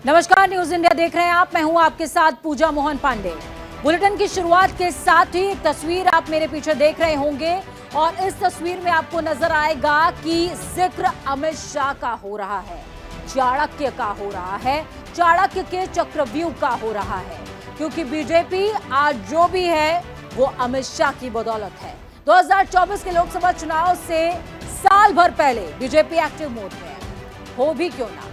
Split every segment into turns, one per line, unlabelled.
नमस्कार, news India देख रहे हैं आप। मैं हूं आपके साथ पूजा मोहन पांडे। बुलेटिन की शुरुआत के साथ ही एक तस्वीर आप मेरे पीछे देख रहे होंगे और इस तस्वीर में आपको नजर आएगा कि जिक्र अमित शाह का हो रहा है, चाणक्य का हो रहा है, चाणक्य के चक्रव्यूह का हो रहा है, क्योंकि बीजेपी आज जो भी है वो अमित शाह की बदौलत है। 2024 के लोकसभा चुनाव से साल भर पहले बीजेपी एक्टिव मोड में है। हो भी क्यों ना,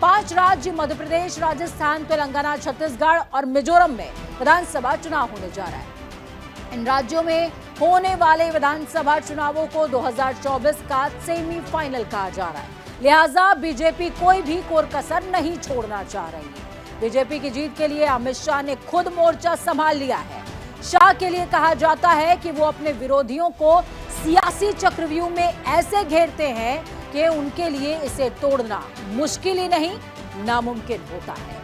5 राज्य मध्य प्रदेश, राजस्थान, तेलंगाना, छत्तीसगढ़ और मिजोरम में विधानसभा चुनाव होने जा रहा है। इन राज्यों में होने वाले विधानसभा चुनावों को 2024 का सेमीफाइनल कहा जा रहा है। लिहाजा बीजेपी कोई भी कोर कसर नहीं छोड़ना चाह रही है। बीजेपी की जीत के लिए अमित शाह ने खुद मोर्चा संभाल लिया है। शाह के लिए कहा जाता है कि वो अपने विरोधियों को सियासी चक्रव्यूह में ऐसे घेरते हैं कि उनके लिए इसे तोड़ना मुश्किल ही नहीं, नामुमकिन होता है।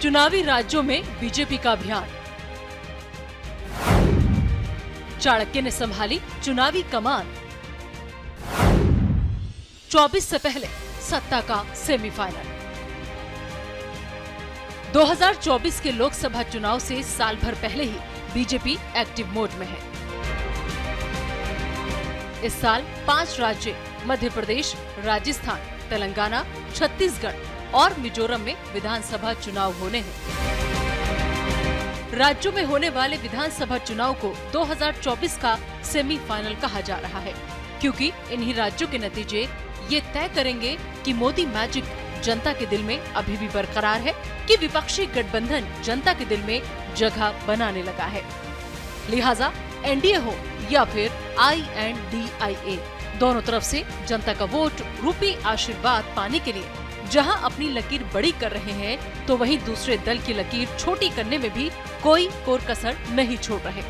चुनावी राज्यों में बीजेपी का अभियान। चाणक्य ने संभाली चुनावी कमान। 24 से पहले सत्ता का सेमीफाइनल। 2024 के लोकसभा चुनाव से साल भर पहले ही बीजेपी एक्टिव मोड में है। इस साल 5 राज्य मध्य प्रदेश, राजस्थान, तेलंगाना, छत्तीसगढ़ और मिजोरम में विधानसभा चुनाव होने हैं। राज्यों में होने वाले विधानसभा चुनाव को 2024 का सेमीफाइनल कहा जा रहा है, क्योंकि इन्हीं राज्यों के नतीजे ये तय करेंगे कि मोदी मैजिक जनता के दिल में अभी भी बरकरार है कि विपक्षी गठबंधन जनता के दिल में जगह बनाने लगा है। लिहाजा एनडीए हो या फिर INDIA, दोनों तरफ से जनता का वोट रूपी आशीर्वाद पाने के लिए जहां अपनी लकीर बड़ी कर रहे हैं, तो वहीं दूसरे दल की लकीर छोटी करने में भी कोई कोर कसर नहीं छोड़ रहे।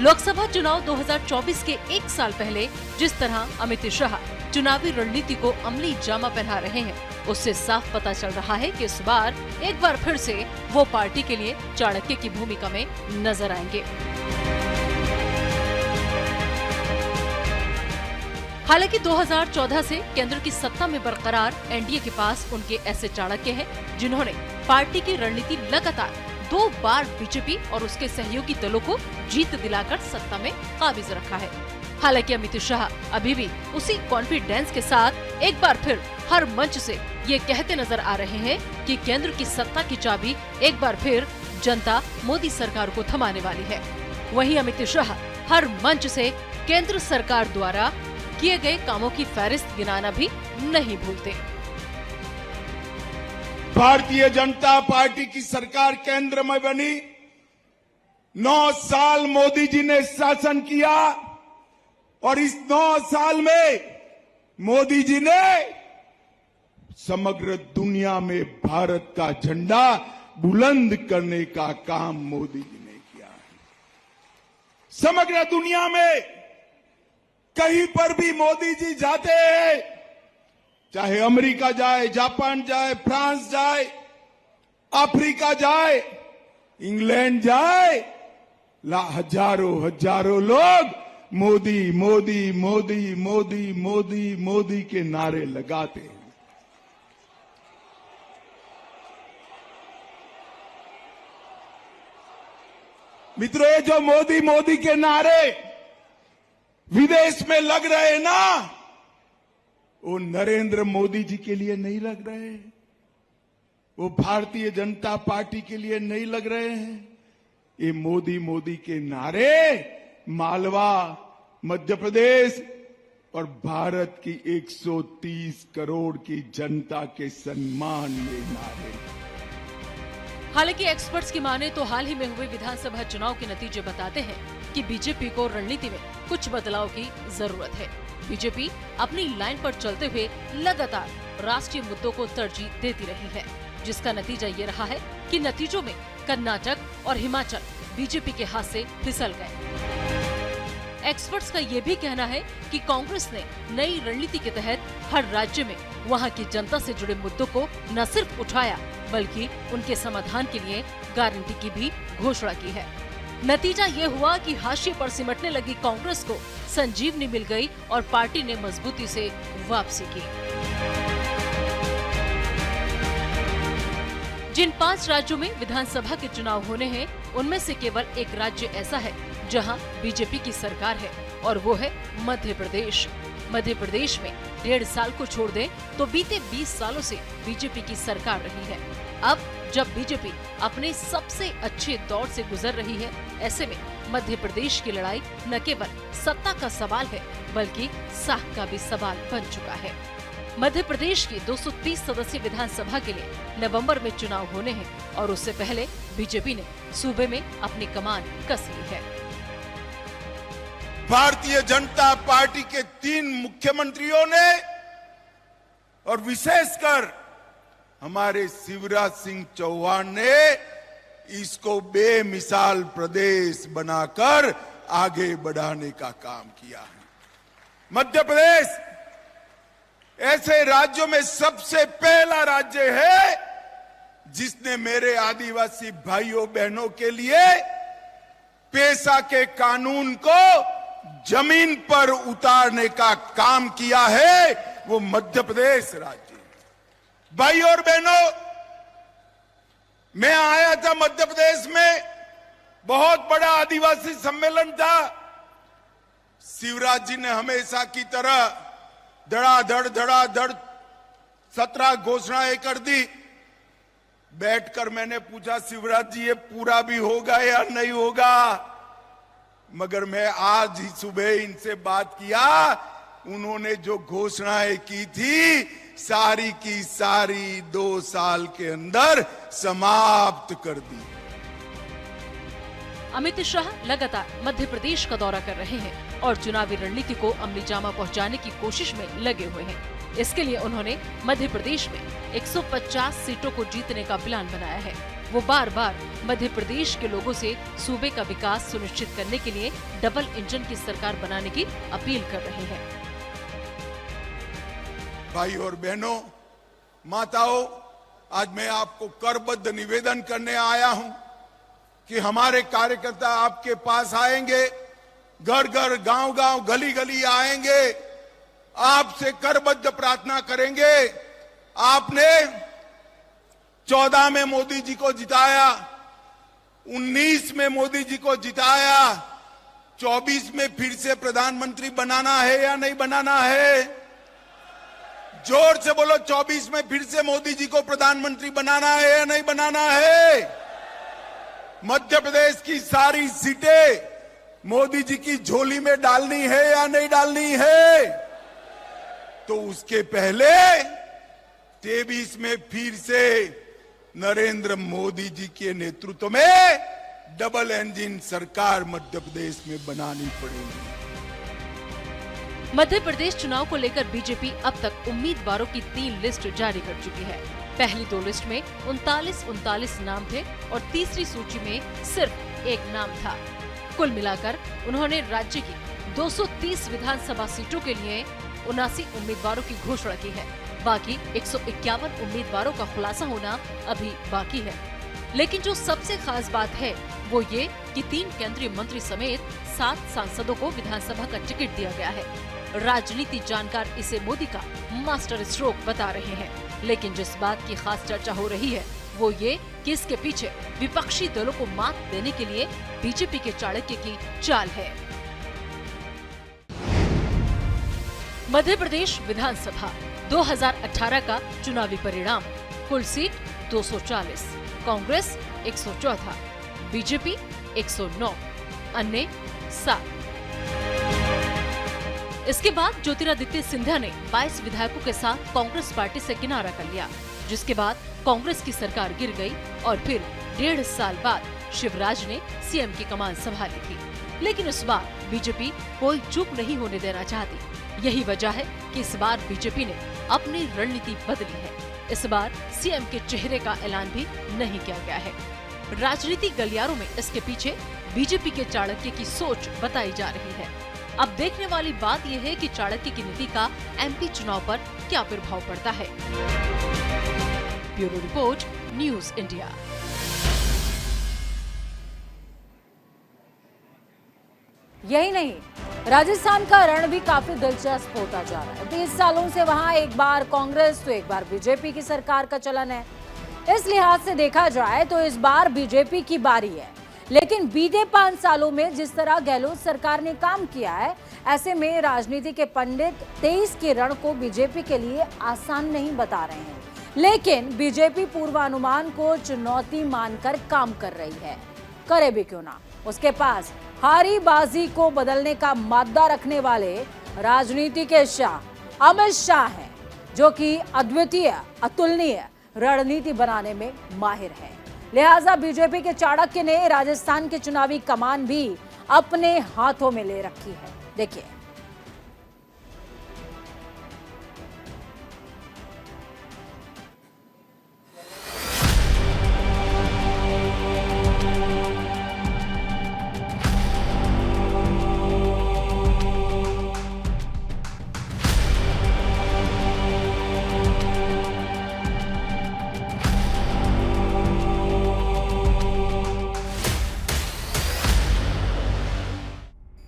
लोकसभा चुनाव 2024 के 1 साल पहले जिस तरह अमित शाह चुनावी रणनीति को अमली जामा पहना रहे हैं, उससे साफ पता चल रहा है कि इस बार एक बार फिर से वो पार्टी के लिए चाणक्य की भूमिका में नजर आएंगे। हालांकि 2014 से केंद्र की सत्ता में बरकरार एनडीए के पास उनके ऐसे चाणक्य हैं, जिन्होंने पार्टी की रणनीति लगातार 2 बार बीजेपी और उसके सहयोगी दलों को जीत दिलाकर सत्ता में काबिज रखा है। हालांकि अमित शाह अभी भी उसी कॉन्फिडेंस के साथ एक बार फिर हर मंच से ये कहते नजर आ रहे हैं कि केंद्र की सत्ता की चाबी एक बार फिर जनता मोदी सरकार को थमाने वाली है। वहीं अमित शाह हर मंच से केंद्र सरकार द्वारा किए गए कामों की फहरिस्त गिनाना भी नहीं भूलते।
भारतीय जनता पार्टी की सरकार केंद्र में बनी, 9 साल मोदी जी ने शासन किया और इस 9 साल में मोदी जी ने समग्र दुनिया में भारत का झंडा बुलंद करने का काम मोदी जी ने किया है। समग्र दुनिया में कहीं पर भी मोदी जी जाते हैं, चाहे अमेरिका जाए, जापान जाए, फ्रांस जाए, अफ्रीका जाए, इंग्लैंड जाए, हजारों लोग मोदी मोदी मोदी मोदी मोदी मोदी के नारे लगाते हैं। मित्रों, ये जो मोदी मोदी के नारे विदेश में लग रहे ना, वो नरेंद्र मोदी जी के लिए नहीं लग रहे, वो भारतीय जनता पार्टी के लिए नहीं लग रहे हैं। ये मोदी मोदी के नारे मालवा, मध्य प्रदेश और भारत की 130 करोड़ की जनता के सम्मान में नारे।
हालांकि एक्सपर्ट्स की माने तो हाल ही में हुए विधानसभा चुनाव के नतीजे बताते हैं कि बीजेपी को रणनीति में कुछ बदलाव की जरूरत है। बीजेपी अपनी लाइन पर चलते हुए लगातार राष्ट्रीय मुद्दों को तरजीह देती रही है, जिसका नतीजा ये रहा है कि नतीजों में कर्नाटक और हिमाचल बीजेपी के हाथ से फिसल गए। एक्सपर्ट्स का ये भी कहना है कि कांग्रेस ने नई रणनीति के तहत हर राज्य में वहाँ की जनता से जुड़े मुद्दों को न सिर्फ उठाया बल्कि उनके समाधान के लिए गारंटी की भी घोषणा की है। नतीजा ये हुआ कि हाशिए पर सिमटने लगी कांग्रेस को संजीवनी मिल गई और पार्टी ने मजबूती से वापसी की। जिन 5 राज्यों में विधानसभा के चुनाव होने हैं, उनमें से केवल एक राज्य ऐसा है जहां बीजेपी की सरकार है और वो है मध्य प्रदेश। मध्य प्रदेश में 1.5 साल को छोड़ दें तो बीते 20 सालों से बीजेपी की सरकार रही है। अब जब बीजेपी अपने सबसे अच्छे दौर से गुजर रही है, ऐसे में मध्य प्रदेश की लड़ाई न केवल सत्ता का सवाल है बल्कि साख का भी सवाल बन चुका है। मध्य प्रदेश की 230 सदस्यीय विधानसभा के लिए नवंबर में चुनाव होने हैं और उससे पहले बीजेपी ने सूबे में अपनी कमान कस ली है।
भारतीय जनता पार्टी के 3 मुख्यमंत्रियों ने और विशेषकर हमारे शिवराज सिंह चौहान ने इसको बेमिसाल प्रदेश बनाकर आगे बढ़ाने का काम किया है। मध्य प्रदेश ऐसे राज्यों में सबसे पहला राज्य है जिसने मेरे आदिवासी भाइयों बहनों के लिए पेशा के कानून को जमीन पर उतारने का काम किया है। वो मध्य प्रदेश राज्य। भाइयों और बहनों, मैं आया था मध्य प्रदेश में, बहुत बड़ा आदिवासी सम्मेलन था। शिवराज जी ने हमेशा की तरह धड़ाधड़ 17 घोषणाएं कर दी। बैठकर मैंने पूछा, शिवराज जी ये पूरा भी होगा या नहीं होगा? मगर मैं आज ही सुबह इनसे बात किया, उन्होंने जो घोषणाएं की थी सारी की सारी 2 साल के अंदर समाप्त कर दी।
अमित शाह लगातार मध्य प्रदेश का दौरा कर रहे हैं और चुनावी रणनीति को अमलीजामा पहुंचाने की कोशिश में लगे हुए हैं। इसके लिए उन्होंने मध्य प्रदेश में 150 सीटों को जीतने का प्लान बनाया है। वो बार बार मध्य प्रदेश के लोगों से सूबे का विकास सुनिश्चित करने के लिए डबल इंजन की सरकार बनाने की अपील कर रहे हैं।
भाई और बहनों, माताओं, आज मैं आपको करबद्ध निवेदन करने आया हूं कि हमारे कार्यकर्ता आपके पास आएंगे, घर घर, गांव गांव, गली गली आएंगे, आपसे करबद्ध प्रार्थना करेंगे। आपने 14 में मोदी जी को जिताया, 19 में मोदी जी को जिताया, 24 में फिर से प्रधानमंत्री बनाना है या नहीं बनाना है? जोर से बोलो, 24 में फिर से मोदी जी को प्रधानमंत्री बनाना है या नहीं बनाना है? मध्य प्रदेश की सारी सीटें मोदी जी की झोली में डालनी है या नहीं डालनी है? तो उसके पहले 23 में फिर से नरेंद्र मोदी जी के नेतृत्व में डबल इंजन सरकार मध्य प्रदेश में बनानी पड़ेगी।
मध्य प्रदेश चुनाव को लेकर बीजेपी अब तक उम्मीदवारों की 3 लिस्ट जारी कर चुकी है। पहली 2 लिस्ट में 39 नाम थे और तीसरी सूची में सिर्फ 1 नाम था। कुल मिलाकर उन्होंने राज्य की 230 विधानसभा सीटों के लिए 79 उम्मीदवारों की घोषणा की है। बाकी 151 उम्मीदवारों का खुलासा होना अभी बाकी है। लेकिन जो सबसे खास बात है वो ये कि 3 केंद्रीय मंत्री समेत 7 सांसदों को विधानसभा का टिकट दिया गया है। राजनीति जानकार इसे मोदी का मास्टर स्ट्रोक बता रहे हैं, लेकिन जिस बात की खास चर्चा हो रही है वो ये कि इसके पीछे विपक्षी दलों को मात देने के लिए बीजेपी के चाणक्य की चाल है। मध्य प्रदेश विधानसभा 2018 का चुनावी परिणाम: कुल सीट 240, कांग्रेस 114, बीजेपी 109, अन्य 7। इसके बाद ज्योतिरादित्य सिंधिया ने 22 विधायकों के साथ कांग्रेस पार्टी से किनारा कर लिया, जिसके बाद कांग्रेस की सरकार गिर गई और फिर 1.5 साल बाद शिवराज ने सीएम की कमान संभाली थी। लेकिन इस बार बीजेपी कोई चूक नहीं होने देना चाहती। यही वजह है कि इस बार बीजेपी ने अपनी रणनीति बदली है। इस बार सीएम के चेहरे का ऐलान भी नहीं किया गया है। राजनीतिक गलियारों में इसके पीछे बीजेपी के चाणक्य की सोच बताई जा रही है। अब देखने वाली बात यह है कि चाणक्य की नीति का एमपी चुनाव पर क्या प्रभाव पड़ता है। Bureau report, news India.
यही नहीं, राजस्थान का रण भी काफी दिलचस्प होता जा रहा है। 30 सालों से वहां एक बार कांग्रेस तो एक बार बीजेपी की सरकार का चलन है। इस लिहाज से देखा जाए तो इस बार बीजेपी की बारी है। लेकिन बीते 5 सालों में जिस तरह गहलोत सरकार ने काम किया है, ऐसे में राजनीति के पंडित 23 के रण को बीजेपी के लिए आसान नहीं बता रहे हैं। लेकिन बीजेपी पूर्वानुमान को चुनौती मानकर काम कर रही है। करे भी क्यों ना, उसके पास हारी बाजी को बदलने का मादा रखने वाले राजनीति के शाह अमित शाह हैं, जो कि अद्वितीय, अतुलनीय रणनीति बनाने में माहिर है। लिहाजा बीजेपी के चाणक्य ने राजस्थान की चुनावी कमान भी अपने हाथों में ले रखी है। देखिए,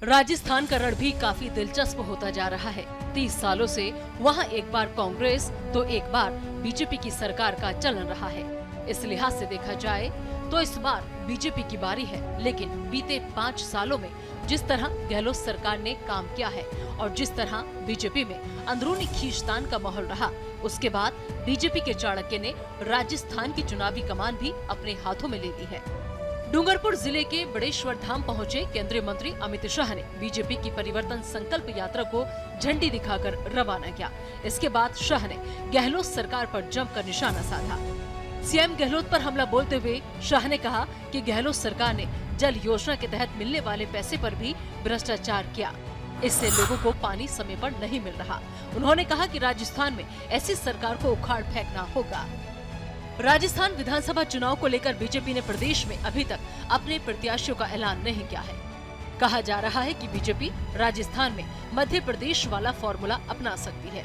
राजस्थान का रण भी काफी दिलचस्प होता जा रहा है। 30 सालों से वहां एक बार कांग्रेस तो एक बार बीजेपी की सरकार का चलन रहा है। इस लिहाज से देखा जाए तो इस बार बीजेपी की बारी है। लेकिन बीते 5 सालों में जिस तरह गहलोत सरकार ने काम किया है और जिस तरह बीजेपी में अंदरूनी खींचतान का माहौल रहा, उसके बाद बीजेपी के चाणक्य ने राजस्थान की चुनावी कमान भी अपने हाथों में ले ली है। डूंगरपुर जिले के बड़ेश्वर धाम पहुंचे केंद्रीय मंत्री अमित शाह ने बीजेपी की परिवर्तन संकल्प यात्रा को झंडी दिखाकर रवाना किया। इसके बाद शाह ने गहलोत सरकार पर जमकर निशाना साधा। सीएम गहलोत पर हमला बोलते हुए शाह ने कहा कि गहलोत सरकार ने जल योजना के तहत मिलने वाले पैसे पर भी भ्रष्टाचार किया। इससे लोगों को पानी समय पर नहीं मिल रहा। उन्होंने कहा कि राजस्थान में ऐसी सरकार को उखाड़ फेंकना होगा। राजस्थान विधानसभा चुनाव को लेकर बीजेपी ने प्रदेश में अभी तक अपने प्रत्याशियों का ऐलान नहीं किया है। कहा जा रहा है कि बीजेपी राजस्थान में मध्य प्रदेश वाला फॉर्मूला अपना सकती है।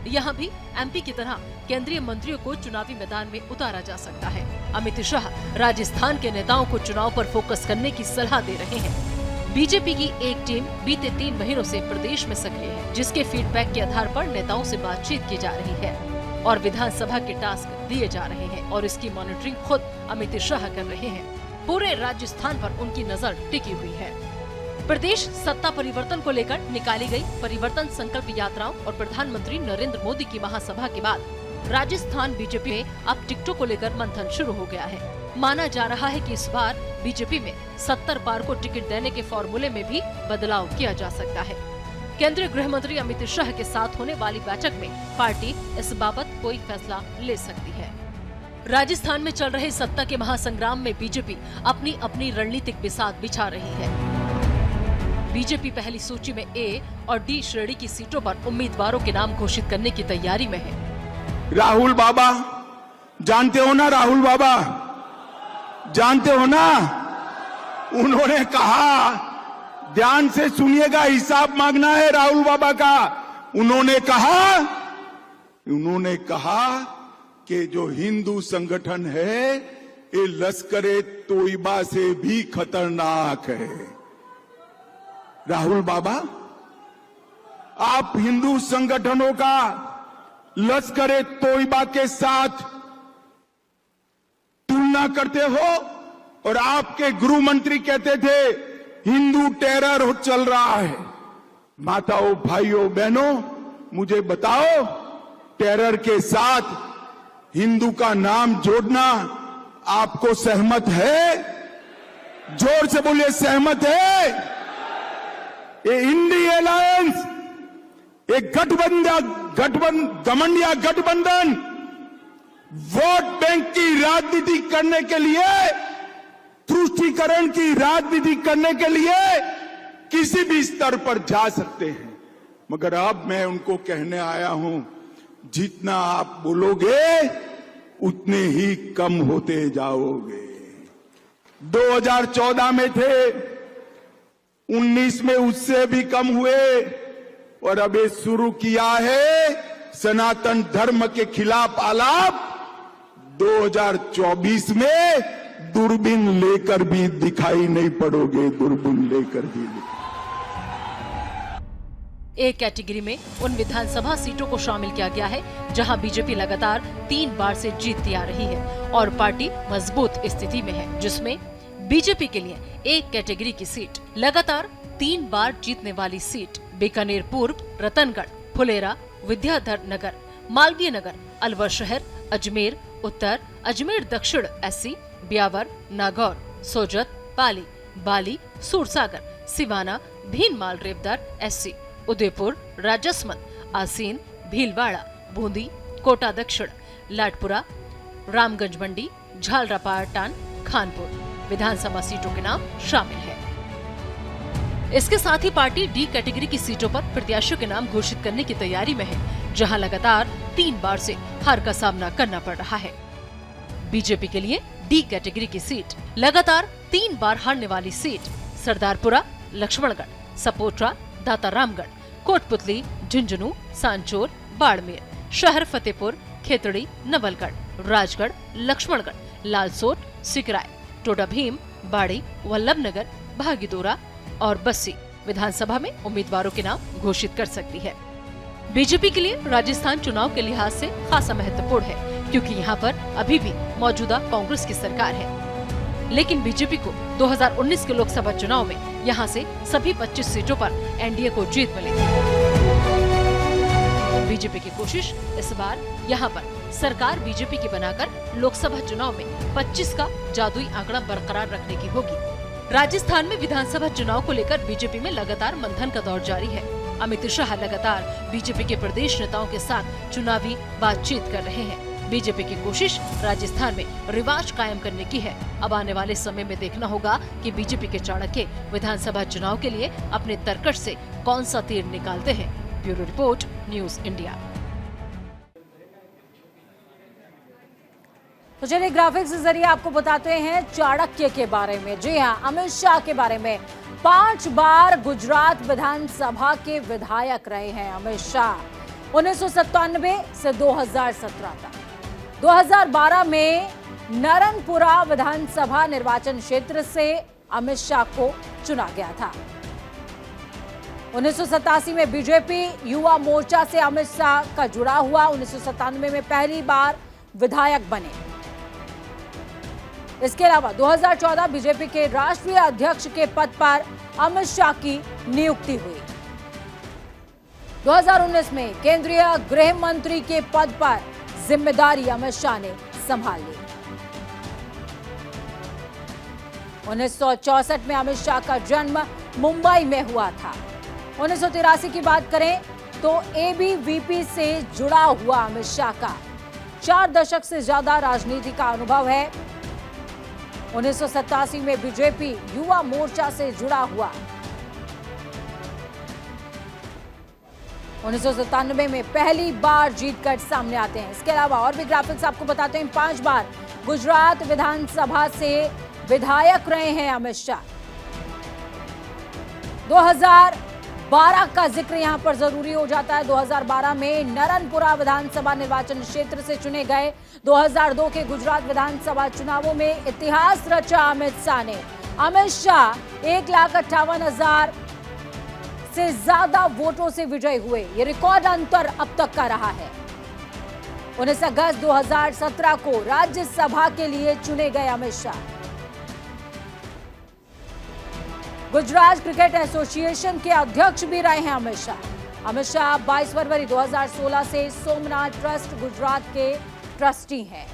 यहाँ भी एमपी की तरह केंद्रीय मंत्रियों को चुनावी मैदान में उतारा जा सकता है। अमित शाह राजस्थान के नेताओं को चुनाव पर फोकस करने की सलाह दे रहे हैं। बीजेपी की एक टीम बीते 3 महीनों से प्रदेश में सक्रिय है, जिसके फीडबैक के आधार पर नेताओं से बातचीत की जा रही है और विधानसभा के टास्क दिए जा रहे हैं और इसकी मॉनिटरिंग खुद अमित शाह कर रहे हैं। पूरे राजस्थान पर उनकी नजर टिकी हुई है। प्रदेश सत्ता परिवर्तन को लेकर निकाली गई परिवर्तन संकल्प यात्राओं और प्रधानमंत्री नरेंद्र मोदी की महासभा के बाद राजस्थान बीजेपी में अब टिकटों को लेकर मंथन शुरू हो गया है। माना जा रहा है कि इस बार बीजेपी में 70 पार को टिकट देने के फॉर्मूले में भी बदलाव किया जा सकता है। केंद्रीय गृह मंत्री अमित शाह के साथ होने वाली बैठक में पार्टी इस बाबत कोई फैसला ले सकती है। राजस्थान में चल रहे सत्ता के महासंग्राम में बीजेपी अपनी अपनी रणनीतिक बिसात बिछा रही है। बीजेपी पहली सूची में ए और डी श्रेणी की सीटों पर उम्मीदवारों के नाम घोषित करने की तैयारी में है।
राहुल बाबा, जानते हो ना राहुल बाबा, जानते हो ना, उन्होंने कहा, ध्यान से सुनिएगा, हिसाब मांगना है राहुल बाबा का। उन्होंने कहा कि जो हिंदू संगठन है ये लश्कर-ए तोयबा से भी खतरनाक है। राहुल बाबा, आप हिंदू संगठनों का लश्कर-ए तोयबा के साथ तुलना करते हो और आपके गृह मंत्री कहते थे हिंदू टेरर चल रहा है। माताओं, भाइयों, बहनों, मुझे बताओ, टेरर के साथ हिंदू का नाम जोड़ना आपको सहमत है? जोर से बोलिए, सहमत है? ये इंडी अलायंस, एक गठबंधन वोट बैंक की राजनीति करने के लिए, तुष्टीकरण की राजनीति करने के लिए किसी भी स्तर पर जा सकते हैं। मगर अब मैं उनको कहने आया हूं, जितना आप बोलोगे उतने ही कम होते जाओगे। 2014 में थे, 19 में उससे भी कम हुए और अब ये शुरू किया है सनातन धर्म के खिलाफ आलाप। 2024 में दूरबीन लेकर भी दिखाई नहीं पड़ोगे, दूरबीन लेकर भी।
एक कैटेगरी में उन विधानसभा सीटों को शामिल किया गया है जहां बीजेपी लगातार 3 बार से जीतती आ रही है और पार्टी मजबूत स्थिति में है, जिसमें बीजेपी के लिए एक कैटेगरी की सीट लगातार 3 बार जीतने वाली सीट बीकानेर पूर्व, रतनगढ़, फुलेरा, विद्याधर नगर, मालवीय नगर, अलवर शहर, अजमेर उत्तर, अजमेर दक्षिण एससी, ब्यावर, नागौर, सोजत, पाली, बाली, सूरसागर, सिवाना, भीनमाल रेवदार एससी, उदयपुर, राजसमंद, आसीन, भीलवाड़ा, बूंदी, कोटा दक्षिण, लाडपुरा, रामगंज मंडी, झालरापाटन, खानपुर विधानसभा सीटों के नाम शामिल है। इसके साथ ही पार्टी डी कैटेगरी की सीटों पर प्रत्याशियों के नाम घोषित करने की तैयारी में है, जहां लगातार 3 बार से हार का सामना करना पड़ रहा है। बीजेपी के लिए डी कैटेगरी की सीट लगातार 3 बार हारने वाली सीट सरदारपुरा, लक्ष्मणगढ़, सपोट्रा, दातारामगढ़, कोटपुतली, झुंझुनू, सांचौर, बाड़मेर, शहर फतेहपुर, खेतड़ी, नवलगढ़, राजगढ़, लक्ष्मणगढ़, लालसोट, सिकराय, टोडा भीम, बाड़ी, वल्लभनगर, भागीदोरा और बस्सी विधानसभा में उम्मीदवारों के नाम घोषित कर सकती है। बीजेपी के लिए राजस्थान चुनाव के लिहाज से खासा महत्वपूर्ण है, क्योंकि यहाँ पर अभी भी मौजूदा कांग्रेस की सरकार है। लेकिन बीजेपी को 2019 के लोकसभा चुनाव में यहाँ से सभी 25 सीटों पर एनडीए को जीत मिली थी। बीजेपी की कोशिश इस बार यहाँ पर सरकार बीजेपी की बनाकर लोकसभा चुनाव में 25 का जादुई आंकड़ा बरकरार रखने की होगी। राजस्थान में विधानसभा चुनाव को लेकर बीजेपी में लगातार मंथन का दौर जारी है। अमित शाह लगातार बीजेपी के प्रदेश नेताओं के साथ चुनावी बातचीत कर रहे हैं। बीजेपी की कोशिश राजस्थान में रिवाज कायम करने की है। अब आने वाले समय में देखना होगा कि बीजेपी के चाणक्य विधानसभा चुनाव के लिए अपने तरकश से कौन सा तीर निकालते हैं। Bureau report, news India.
तो चलिए ग्राफिक्स के जरिए आपको बताते हैं चाणक्य के बारे में। जी हाँ, अमित शाह के बारे में। 5 बार गुजरात विधानसभा के विधायक रहे हैं अमित शाह 1997 से 2017 तक। 2012 में नरनपुरा विधानसभा निर्वाचन क्षेत्र से अमित शाह को चुना गया था। 1987 में बीजेपी युवा मोर्चा से अमित शाह का जुड़ा हुआ 1997 में पहली बार विधायक बने। इसके अलावा 2014 बीजेपी के राष्ट्रीय अध्यक्ष के पद पर अमित शाह की नियुक्ति हुई। 2019 में केंद्रीय गृह मंत्री के पद पर जिम्मेदारी अमित शाह ने संभाल ली। 1964 में अमित शाह का जन्म मुंबई में हुआ था। 1983 की बात करें तो एबीवीपी से जुड़ा हुआ अमित शाह का 4 दशक से ज्यादा राजनीति का अनुभव है। 1987 में बीजेपी युवा मोर्चा से जुड़ा हुआ। 1997 में पहली बार जीतकर सामने आते हैं। इसके अलावा और भी ग्राफिक्स आपको बताते हैं। 5 बार गुजरात विधानसभा से विधायक रहे हैं अमित शाह। 2012 का जिक्र यहां पर जरूरी हो जाता है। 2012 में नरनपुरा विधानसभा निर्वाचन क्षेत्र से चुने गए। 2002 के गुजरात विधानसभा चुनावों में इतिहास रचा अमित शाह ने। अमित शाह 1,58,000 से ज्यादा वोटों से विजयी हुए। ये रिकॉर्ड अंतर अब तक का रहा है। 19 अगस्त 2017 को राज्यसभा के लिए चुने गए अमित शाह। गुजरात क्रिकेट एसोसिएशन के अध्यक्ष भी रहे हैं अमित शाह। अमित शाह 22 फरवरी 2016 से सोमनाथ ट्रस्ट गुजरात के ट्रस्टी हैं।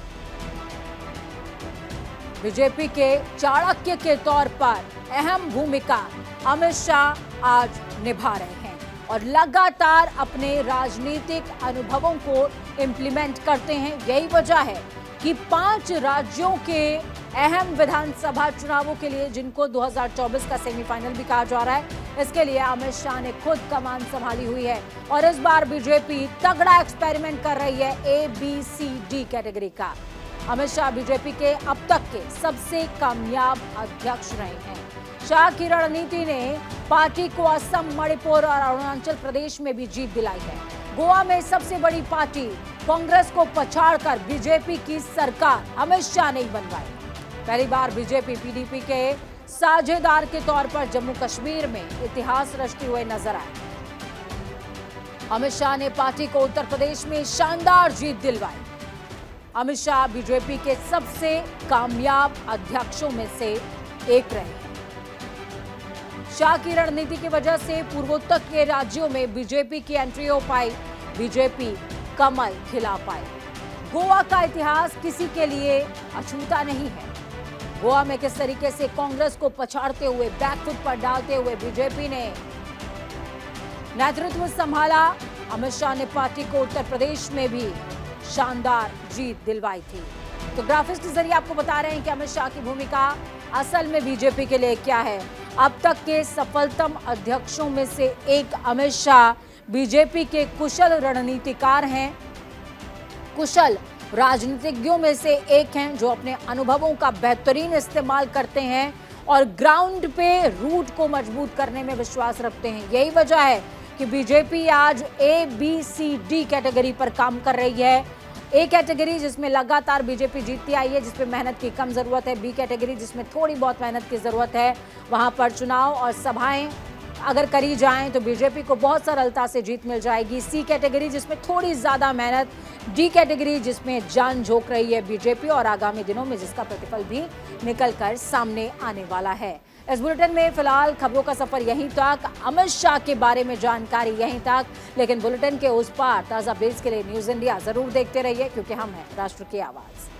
बीजेपी के चाणक्य के तौर पर अहम भूमिका अमित शाह आज निभा रहे हैं और लगातार अपने राजनीतिक अनुभवों को इम्प्लीमेंट करते हैं। यही वजह है कि 5 राज्यों के अहम विधानसभा चुनावों के लिए, जिनको 2024 का सेमीफाइनल भी कहा जा रहा है, इसके लिए अमित शाह ने खुद कमान संभाली हुई है। और इस बार बीजेपी तगड़ा एक्सपेरिमेंट कर रही है ABCD कैटेगरी का। अमित शाह बीजेपी के अब तक के सबसे कामयाब अध्यक्ष रहे हैं। शाह की रणनीति ने पार्टी को असम, मणिपुर और अरुणाचल प्रदेश में भी जीत दिलाई है। गोवा में सबसे बड़ी पार्टी कांग्रेस को पछाड़कर बीजेपी की सरकार अमित शाह ने बनवाई। पहली बार बीजेपी पीडीपी के साझेदार के तौर पर जम्मू कश्मीर में इतिहास रचते हुए नजर आए। अमित शाह ने पार्टी को उत्तर प्रदेश में शानदार जीत दिलवाई। अमित शाह बीजेपी के सबसे कामयाब अध्यक्षों में से एक रहे। शाह की रणनीति की वजह से पूर्वोत्तर के राज्यों में बीजेपी की एंट्री हो पाई, बीजेपी कमल खिला पाई। गोवा का इतिहास किसी के लिए अछूता नहीं है। गोवा में किस तरीके से कांग्रेस को पछाड़ते हुए, बैकफुट पर डालते हुए बीजेपी ने नेतृत्व संभाला। अमित शाह ने पार्टी को उत्तर प्रदेश में भी शानदार जीत दिलवाई थी। तो ग्राफिक्स के जरिए आपको बता रहे हैं कि अमित शाह की भूमिका असल में बीजेपी के लिए क्या है। अब तक के सफलतम अध्यक्षों में से एक अमित शाह बीजेपी के कुशल रणनीतिकार हैं, कुशल राजनीतिज्ञों में से एक हैं जो अपने अनुभवों का बेहतरीन इस्तेमाल करते हैं और ग्राउंड पे रूट को मजबूत करने में विश्वास रखते हैं। यही वजह है कि बीजेपी आज ABCD कैटेगरी पर काम कर रही है। ए कैटेगरी जिसमें लगातार बीजेपी जीतती आई है, जिसमें मेहनत की कम जरूरत है। बी कैटेगरी जिसमें थोड़ी बहुत मेहनत की जरूरत है, वहां पर चुनाव और सभाएं अगर करी जाएं तो बीजेपी को बहुत सरलता से जीत मिल जाएगी। सी कैटेगरी जिसमें थोड़ी ज्यादा मेहनत, डी कैटेगरी जिसमें जान झोंक रही है बीजेपी और आगामी दिनों में जिसका प्रतिफल भी निकलकर सामने आने वाला है। इस बुलेटिन में फिलहाल खबरों का सफर यहीं तक, अमित शाह के बारे में जानकारी यहीं तक, लेकिन बुलेटिन के उस पार ताजा अपडेट्स के लिए न्यूज़ इंडिया जरूर देखते रहिए, क्योंकि हम हैं राष्ट्र की आवाज।